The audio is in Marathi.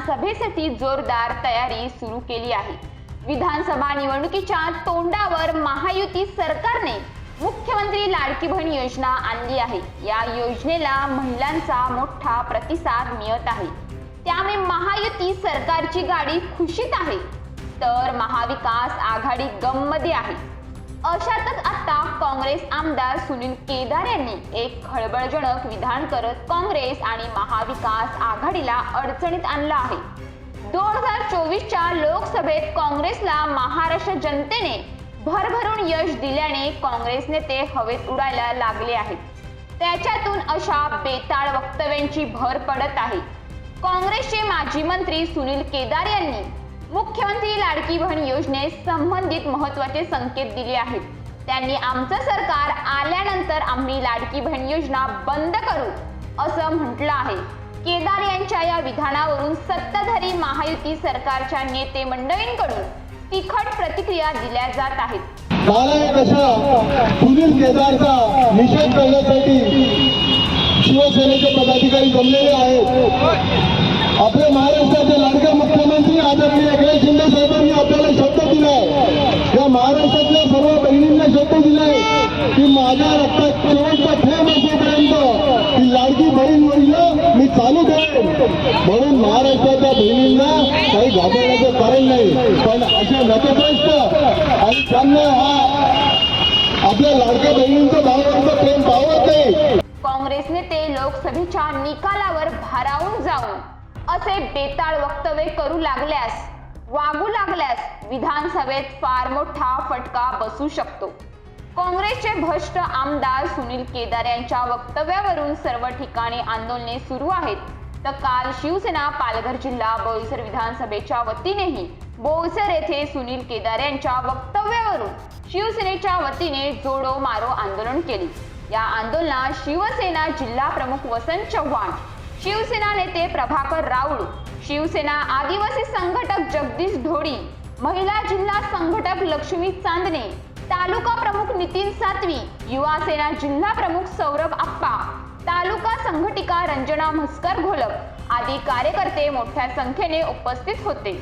विधानसभेसाठी जोरदार तयारी सुरू केली आहे। विधानसभा निवडणुकीच्या तोंडावर महायुती सरकारने मुख्यमंत्री लाडकी बहीण योजना आणली आहे। या योजनेला महिलांचा मोठा प्रतिसाद मिळत आहे, त्यामुळे महायुती सरकारची गाडी खुशीत आहे, तर महाविकास आघाडी गममध्ये आहे। अशातच आता काँग्रेस आमदार सुनील केदार यांनी एक खळबळजनक विधान करत काँग्रेस आणि महाविकास आघाडीला अडचणीत आणलं आहे। 2024च्या लोकसभेत काँग्रेसला महाराष्ट्र जनतेने भरभरून यश दिल्याने काँग्रेस नेते हवेत उडायला लागले आहेत। त्याच्यातून अशा बेताळ वक्तव्यांची भर पडत आहे। काँग्रेसचे माजी मंत्री सुनील केदार यांनी मुख्यमंत्री लाडकी बहीण योजनेस संबंधित महत्त्वाचे संकेत दिले आहेत। त्यांनी आमचं सरकार आल्यानंतर आम्ही लाडकी बहीण योजना बंद करू असं म्हटलं आहे। केदार यांच्या या विधानावरून सत्ताधारी महायुती सरकारच्या नेते मंडळींकडून तिखट प्रतिक्रिया दिल्या जात आहेत। सुनील केदारचा निषेध करण्यासाठी शिवसेनेचे पदाधिकारी जमलेले आहेत। आपल्या महाराष्ट्राचे लाडके मुख्यमंत्री आदरणीय एकनाथ शिंदे साहेबांनी आपल्याला शब्द दिलाय, या महाराष्ट्रातल्या सर्व बहिणींना शब्द दिलाय की माझ्या रक्तात शेवटचा थेंब असेपर्यंत ही लाडकी बहीण योजना मी चालू करेन। म्हणून महाराष्ट्राच्या बहिणींना काही घाबरण्याचं कारण नाही, पण असे नतद्रष्ट आणि त्यांना आपल्या लाडक्या बहिणींचं भावांचं प्रेम पावत नाही। काँग्रेस नेते लोकसभेच्या निकालावर भारावून जाऊन असे बेताळ वक्तव्य करू लागल्यास, वागू लागल्यास विधानसभेत फार मोठा फटका बसू शकतो। काँग्रेसचे भ्रष्ट आमदार सुनील केदार यांच्या वक्तव्यावरून सर्व ठिकाणी आंदोलने सुरू आहेत, तर काल शिवसेना पालघर जिल्हा बोईसर विधानसभेच्या वतीनेही बोईसर येथे सुनील केदार यांच्या वक्तव्यावरून शिवसेनेच्या वतीने जोडो मारो आंदोलन केले। या आंदोलनात शिवसेना जिल्हा प्रमुख वसंत चव्हाण, शिवसेना नेते प्रभाकर राऊळ, शिवसेना आदिवासी संघटक जगदीश ढोडी, महिला जिल्हा संघटक लक्ष्मी चांदणे, तालुका प्रमुख नितीन सातवी, युवा सेना जिल्हा प्रमुख सौरभ आप्पा, तालुका संघटिका रंजना म्हस्कर घोलप आदी कार्यकर्ते मोठ्या संख्येने उपस्थित होते।